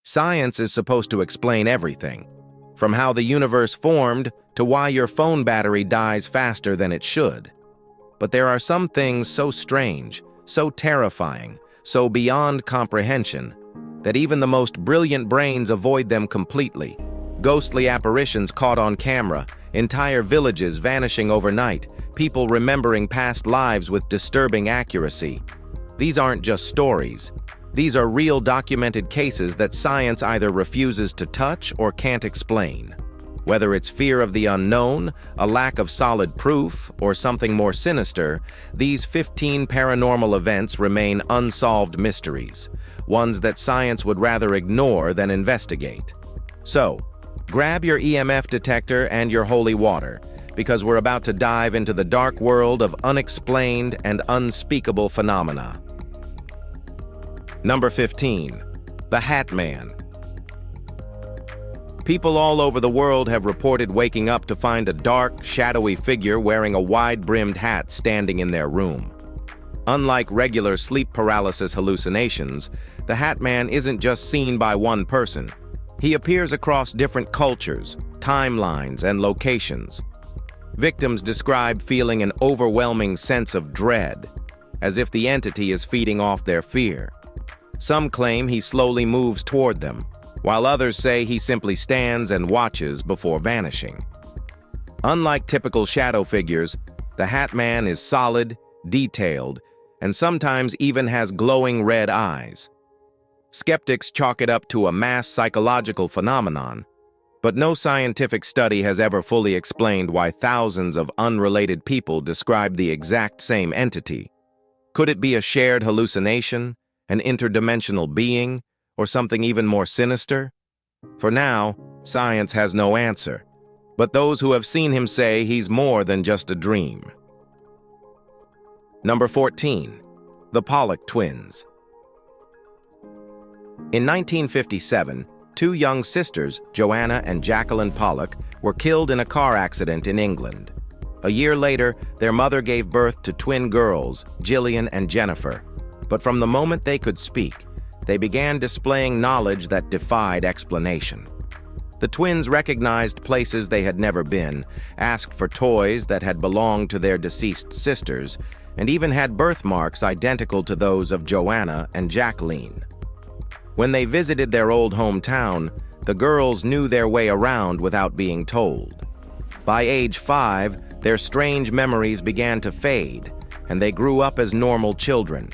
Science is supposed to explain everything, from how the universe formed to why your phone battery dies faster than it should. But there are some things so strange, so terrifying, so beyond comprehension, that even the most brilliant brains avoid them completely. Ghostly apparitions caught on camera, entire villages vanishing overnight, people remembering past lives with disturbing accuracy. These aren't just stories. These are real documented cases that science either refuses to touch or can't explain. Whether it's fear of the unknown, a lack of solid proof, or something more sinister, these 15 paranormal events remain unsolved mysteries, ones that science would rather ignore than investigate. So, grab your EMF detector and your holy water, because we're about to dive into the dark world of unexplained and unspeakable phenomena. Number 15. The Hatman. People all over the world have reported waking up to find a dark, shadowy figure wearing a wide-brimmed hat standing in their room. Unlike regular sleep paralysis hallucinations, the Hatman isn't just seen by one person. He appears across different cultures, timelines, and locations. Victims describe feeling an overwhelming sense of dread, as if the entity is feeding off their fear. Some claim he slowly moves toward them, while others say he simply stands and watches before vanishing. Unlike typical shadow figures, the Hatman is solid, detailed, and sometimes even has glowing red eyes. Skeptics chalk it up to a mass psychological phenomenon, but no scientific study has ever fully explained why thousands of unrelated people describe the exact same entity. Could it be a shared hallucination, an interdimensional being, or something even more sinister? For now, science has no answer, but those who have seen him say he's more than just a dream. Number 14. The Pollock twins. In 1957, two young sisters, Joanna and Jacqueline Pollock, were killed in a car accident in England. A year later, their mother gave birth to twin girls, Gillian and Jennifer. But from the moment they could speak, they began displaying knowledge that defied explanation. The twins recognized places they had never been, asked for toys that had belonged to their deceased sisters, and even had birthmarks identical to those of Joanna and Jacqueline. When they visited their old hometown, the girls knew their way around without being told. By age 5, their strange memories began to fade, and they grew up as normal children.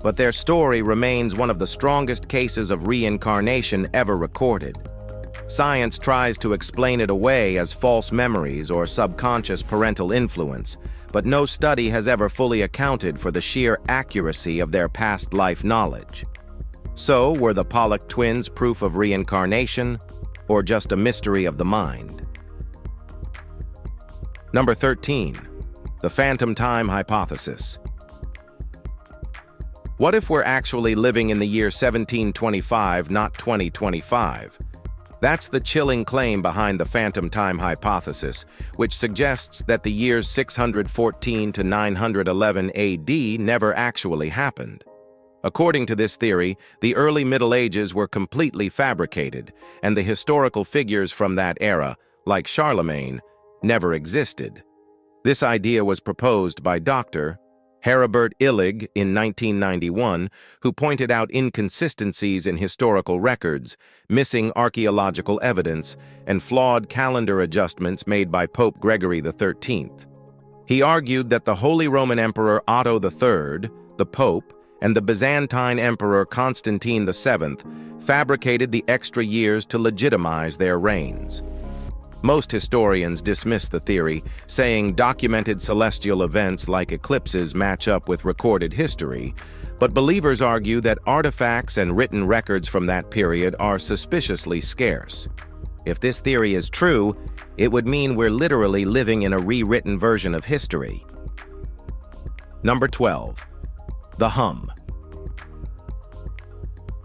But their story remains one of the strongest cases of reincarnation ever recorded. Science tries to explain it away as false memories or subconscious parental influence, but no study has ever fully accounted for the sheer accuracy of their past life knowledge. So, were the Pollock twins proof of reincarnation, or just a mystery of the mind? Number 13. The Phantom Time Hypothesis. What if we're actually living in the year 1725, not 2025? That's the chilling claim behind the phantom time hypothesis, which suggests that the years 614 to 911 AD never actually happened. According to this theory, the early Middle Ages were completely fabricated, and the historical figures from that era, like Charlemagne, never existed. This idea was proposed by Dr. Heribert Illig in 1991, who pointed out inconsistencies in historical records, missing archaeological evidence, and flawed calendar adjustments made by Pope Gregory XIII. He argued that the Holy Roman Emperor Otto III, the Pope, and the Byzantine Emperor Constantine VII fabricated the extra years to legitimize their reigns. Most historians dismiss the theory, saying documented celestial events like eclipses match up with recorded history, but believers argue that artifacts and written records from that period are suspiciously scarce. If this theory is true, it would mean we're literally living in a rewritten version of history. Number 12. The hum.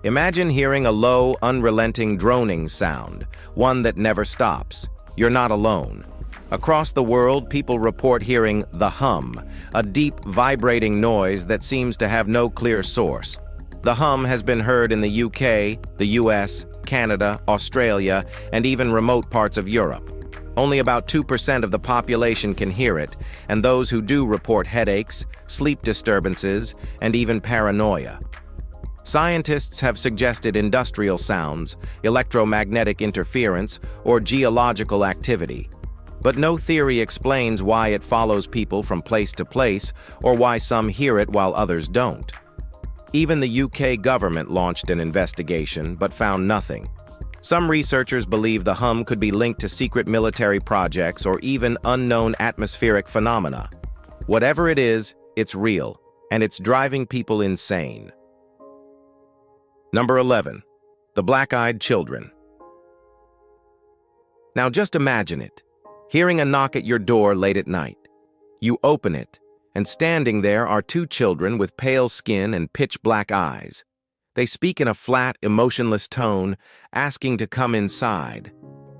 Imagine hearing a low, unrelenting droning sound, one that never stops. You're not alone. Across the world, people report hearing the hum, a deep, vibrating noise that seems to have no clear source. The hum has been heard in the UK, the US, Canada, Australia, and even remote parts of Europe. Only about 2% of the population can hear it, and those who do report headaches, sleep disturbances, and even paranoia. Scientists have suggested industrial sounds, electromagnetic interference, or geological activity. But no theory explains why it follows people from place to place or why some hear it while others don't. Even the UK government launched an investigation but found nothing. Some researchers believe the hum could be linked to secret military projects or even unknown atmospheric phenomena. Whatever it is, it's real, and it's driving people insane. Number 11. The Black-Eyed Children. Now just imagine it. Hearing a knock at your door late at night. You open it, and standing there are two children with pale skin and pitch-black eyes. They speak in a flat, emotionless tone, asking to come inside.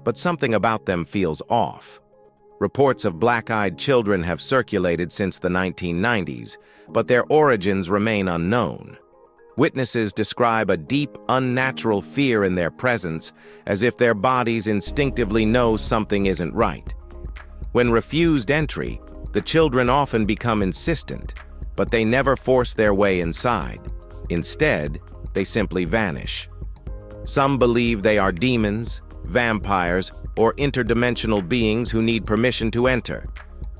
But something about them feels off. Reports of black-eyed children have circulated since the 1990s, but their origins remain unknown. Witnesses describe a deep, unnatural fear in their presence, as if their bodies instinctively know something isn't right. When refused entry, the children often become insistent, but they never force their way inside. Instead, they simply vanish. Some believe they are demons, vampires, or interdimensional beings who need permission to enter.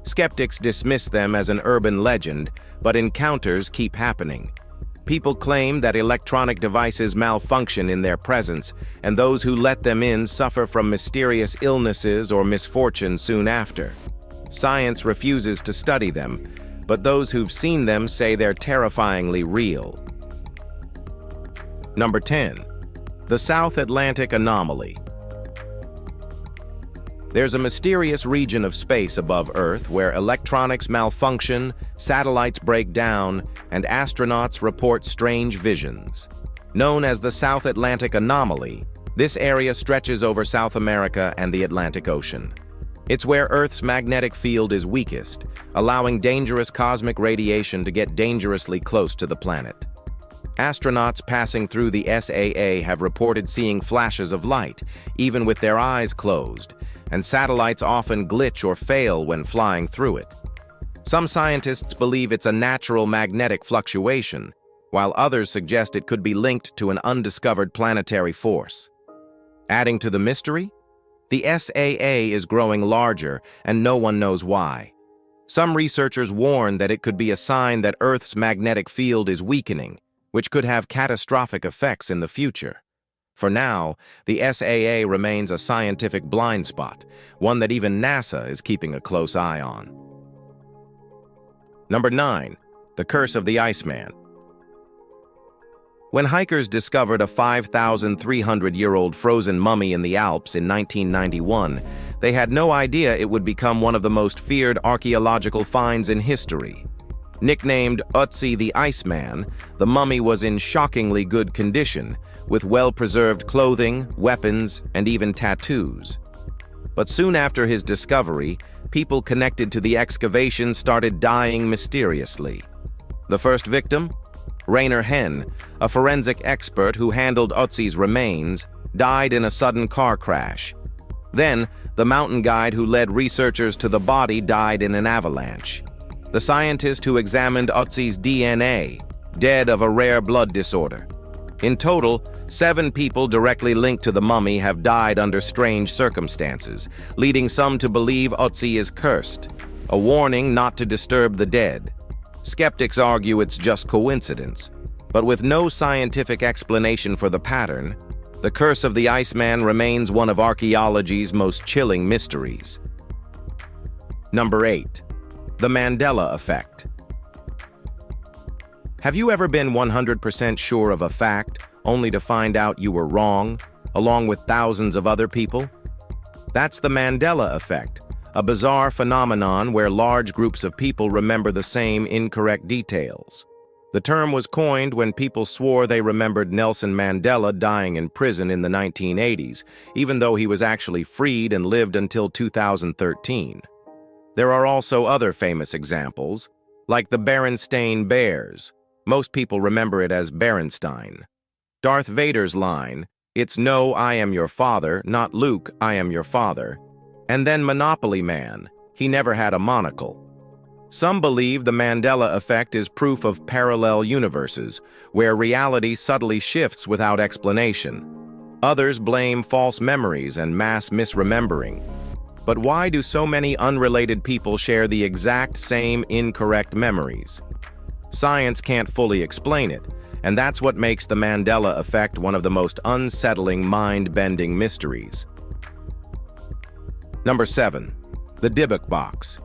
Skeptics dismiss them as an urban legend, but encounters keep happening. People claim that electronic devices malfunction in their presence, and those who let them in suffer from mysterious illnesses or misfortune soon after. Science refuses to study them, but those who've seen them say they're terrifyingly real. Number 10. The South Atlantic Anomaly. There's a mysterious region of space above Earth where electronics malfunction, satellites break down, and astronauts report strange visions. Known as the South Atlantic Anomaly, this area stretches over South America and the Atlantic Ocean. It's where Earth's magnetic field is weakest, allowing dangerous cosmic radiation to get dangerously close to the planet. Astronauts passing through the SAA have reported seeing flashes of light, even with their eyes closed, and satellites often glitch or fail when flying through it. Some scientists believe it's a natural magnetic fluctuation, while others suggest it could be linked to an undiscovered planetary force. Adding to the mystery, the SAA is growing larger, and no one knows why. Some researchers warn that it could be a sign that Earth's magnetic field is weakening, which could have catastrophic effects in the future. For now, the SAA remains a scientific blind spot, one that even NASA is keeping a close eye on. Number 9. The Curse of the Iceman. When hikers discovered a 5,300-year-old frozen mummy in the Alps in 1991, they had no idea it would become one of the most feared archaeological finds in history. Nicknamed Ötzi the Iceman, the mummy was in shockingly good condition, with well-preserved clothing, weapons, and even tattoos. But soon after his discovery, people connected to the excavation started dying mysteriously. The first victim? Rainer Henn, a forensic expert who handled Ötzi's remains, died in a sudden car crash. Then, the mountain guide who led researchers to the body died in an avalanche. The scientist who examined Ötzi's DNA, dead of a rare blood disorder. In total, 7 people directly linked to the mummy have died under strange circumstances, leading some to believe Ötzi is cursed, a warning not to disturb the dead. Skeptics argue it's just coincidence, but with no scientific explanation for the pattern, the curse of the Iceman remains one of archaeology's most chilling mysteries. Number 8. The Mandela Effect. Have you ever been 100% sure of a fact, only to find out you were wrong, along with thousands of other people? That's the Mandela Effect, a bizarre phenomenon where large groups of people remember the same incorrect details. The term was coined when people swore they remembered Nelson Mandela dying in prison in the 1980s, even though he was actually freed and lived until 2013. There are also other famous examples, like the Berenstain Bears. Most people remember it as Berenstein. Darth Vader's line, "It's no, I am your father, not Luke, I am your father." And then Monopoly Man, he never had a monocle. Some believe the Mandela effect is proof of parallel universes, where reality subtly shifts without explanation. Others blame false memories and mass misremembering. But why do so many unrelated people share the exact same incorrect memories? Science can't fully explain it, and that's what makes the Mandela effect one of the most unsettling, mind-bending mysteries. Number 7. The Dybbuk box.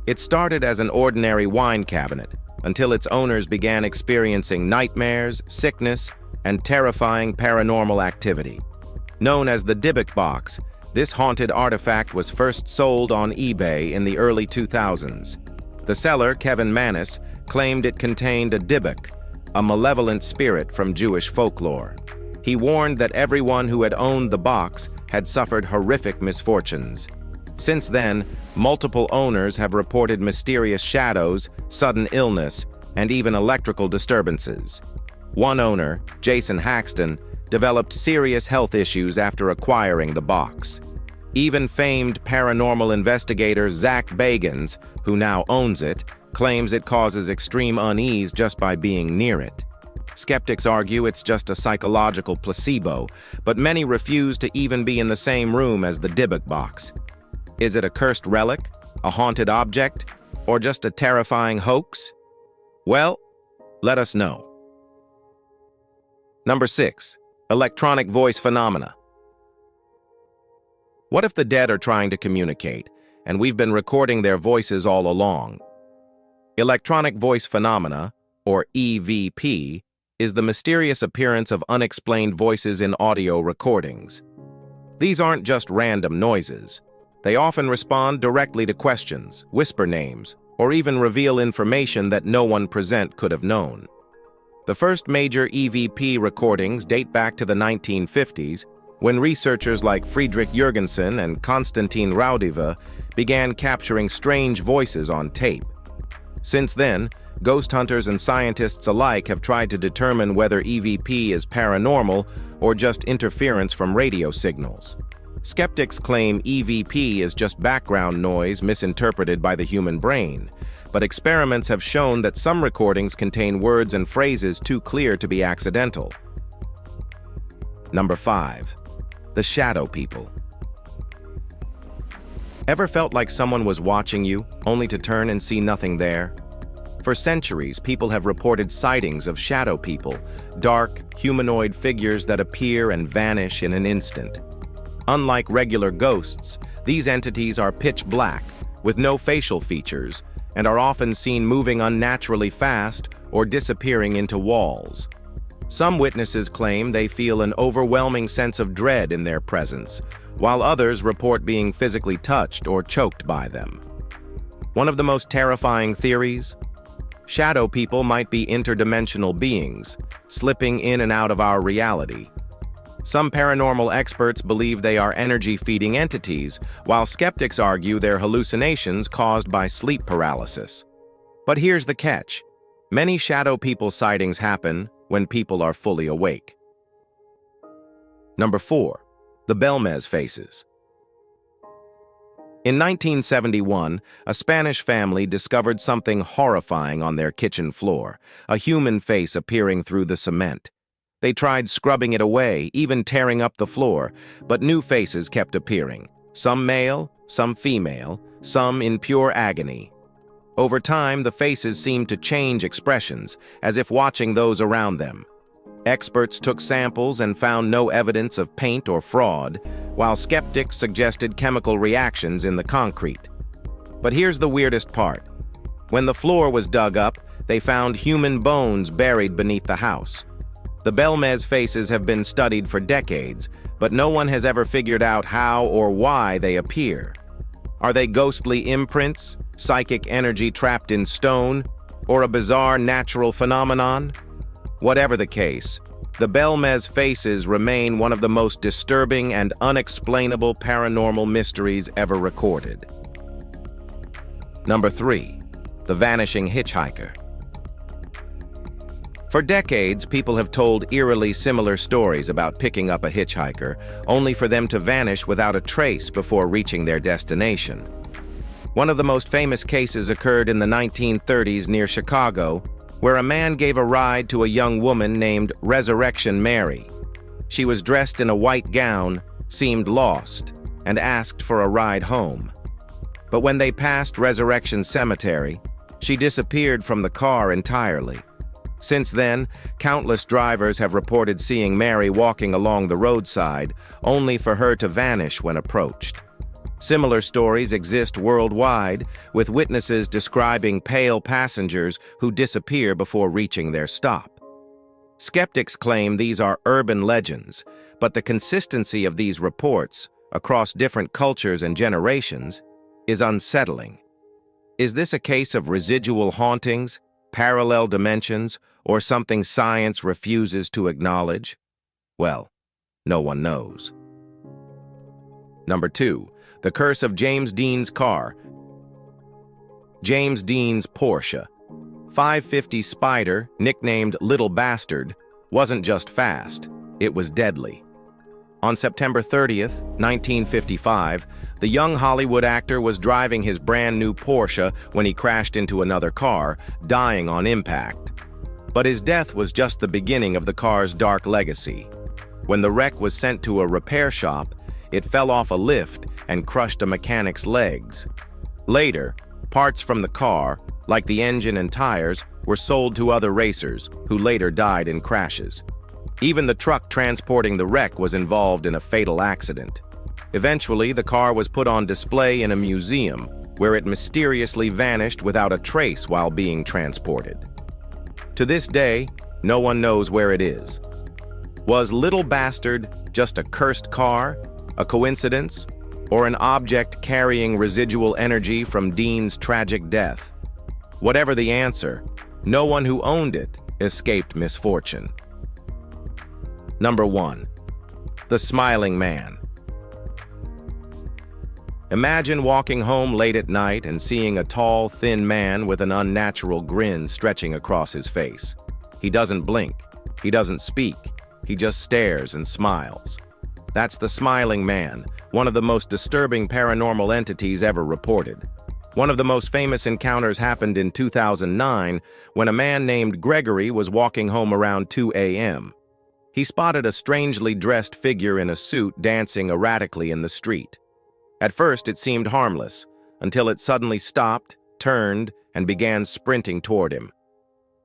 It started as an ordinary wine cabinet until its owners began experiencing nightmares, sickness, and terrifying paranormal activity. Known as the Dybbuk box, this haunted artifact was first sold on eBay in the early 2000s. The seller, Kevin Manis, claimed it contained a dybbuk, a malevolent spirit from Jewish folklore. He warned that everyone who had owned the box had suffered horrific misfortunes. Since then, multiple owners have reported mysterious shadows, sudden illness, and even electrical disturbances. One owner, Jason Haxton, developed serious health issues after acquiring the box. Even famed paranormal investigator Zach Bagans, who now owns it, claims it causes extreme unease just by being near it. Skeptics argue it's just a psychological placebo, but many refuse to even be in the same room as the Dybbuk box. Is it a cursed relic, a haunted object, or just a terrifying hoax? Well, let us know. Number 6. Electronic voice phenomena. What if the dead are trying to communicate, and we've been recording their voices all along? Electronic voice phenomena, or EVP, is the mysterious appearance of unexplained voices in audio recordings. These aren't just random noises. They often respond directly to questions, whisper names, or even reveal information that no one present could have known. The first major EVP recordings date back to the 1950s, when researchers like Friedrich Jürgensen and Konstantin Raudive began capturing strange voices on tape. Since then, ghost hunters and scientists alike have tried to determine whether EVP is paranormal or just interference from radio signals. Skeptics claim EVP is just background noise misinterpreted by the human brain, but experiments have shown that some recordings contain words and phrases too clear to be accidental. Number 5. The shadow people. Ever felt like someone was watching you, only to turn and see nothing there? For centuries, people have reported sightings of shadow people, dark, humanoid figures that appear and vanish in an instant. Unlike regular ghosts, these entities are pitch black, with no facial features, and are often seen moving unnaturally fast or disappearing into walls. Some witnesses claim they feel an overwhelming sense of dread in their presence, while others report being physically touched or choked by them. One of the most terrifying theories? Shadow people might be interdimensional beings, slipping in and out of our reality. Some paranormal experts believe they are energy-feeding entities, while skeptics argue they're hallucinations caused by sleep paralysis. But here's the catch. Many shadow people sightings happen when people are fully awake. Number 4. The Belmez faces. In 1971, a Spanish family discovered something horrifying on their kitchen floor, a human face appearing through the cement. They tried scrubbing it away, even tearing up the floor, but new faces kept appearing, some male, some female, some in pure agony. Over time, the faces seemed to change expressions, as if watching those around them. Experts took samples and found no evidence of paint or fraud, while skeptics suggested chemical reactions in the concrete. But here's the weirdest part. When the floor was dug up, they found human bones buried beneath the house. The Belmez faces have been studied for decades, but no one has ever figured out how or why they appear. Are they ghostly imprints, psychic energy trapped in stone, or a bizarre natural phenomenon? Whatever the case, the Belmez faces remain one of the most disturbing and unexplainable paranormal mysteries ever recorded. Number 3. The vanishing hitchhiker. For decades, people have told eerily similar stories about picking up a hitchhiker, only for them to vanish without a trace before reaching their destination. One of the most famous cases occurred in the 1930s near Chicago, where a man gave a ride to a young woman named Resurrection Mary. She was dressed in a white gown, seemed lost, and asked for a ride home. But when they passed Resurrection Cemetery, she disappeared from the car entirely. Since then, countless drivers have reported seeing Mary walking along the roadside, only for her to vanish when approached. Similar stories exist worldwide, with witnesses describing pale passengers who disappear before reaching their stop. Skeptics claim these are urban legends, but the consistency of these reports, across different cultures and generations, is unsettling. Is this a case of residual hauntings, parallel dimensions, or something science refuses to acknowledge? Well, no one knows. Number 2. The Curse of James Dean's Car. James Dean's Porsche 550 Spider, nicknamed Little Bastard, wasn't just fast, it was deadly. On September 30th, 1955, the young Hollywood actor was driving his brand new Porsche when he crashed into another car, dying on impact. But his death was just the beginning of the car's dark legacy. When the wreck was sent to a repair shop, it fell off a lift and crushed a mechanic's legs. Later, parts from the car, like the engine and tires, were sold to other racers, who later died in crashes. Even the truck transporting the wreck was involved in a fatal accident. Eventually, the car was put on display in a museum, where it mysteriously vanished without a trace while being transported. To this day, no one knows where it is. Was Little Bastard just a cursed car, a coincidence, or an object carrying residual energy from Dean's tragic death? Whatever the answer, no one who owned it escaped misfortune. Number 1. The Smiling Man. Imagine walking home late at night and seeing a tall, thin man with an unnatural grin stretching across his face. He doesn't blink, he doesn't speak, he just stares and smiles. That's the Smiling Man, one of the most disturbing paranormal entities ever reported. One of the most famous encounters happened in 2009 when a man named Gregory was walking home around 2 a.m. He spotted a strangely dressed figure in a suit dancing erratically in the street. At first, it seemed harmless, until it suddenly stopped, turned, and began sprinting toward him.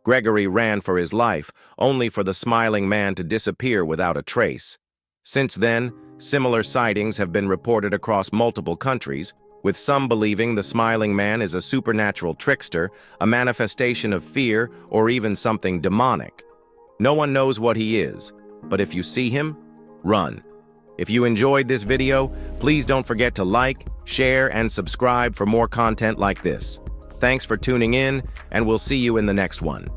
Gregory ran for his life, only for the Smiling Man to disappear without a trace. Since then, similar sightings have been reported across multiple countries, with some believing the Smiling Man is a supernatural trickster, a manifestation of fear, or even something demonic. No one knows what he is, but if you see him, run. If you enjoyed this video, please don't forget to like, share, and subscribe for more content like this. Thanks for tuning in, and we'll see you in the next one.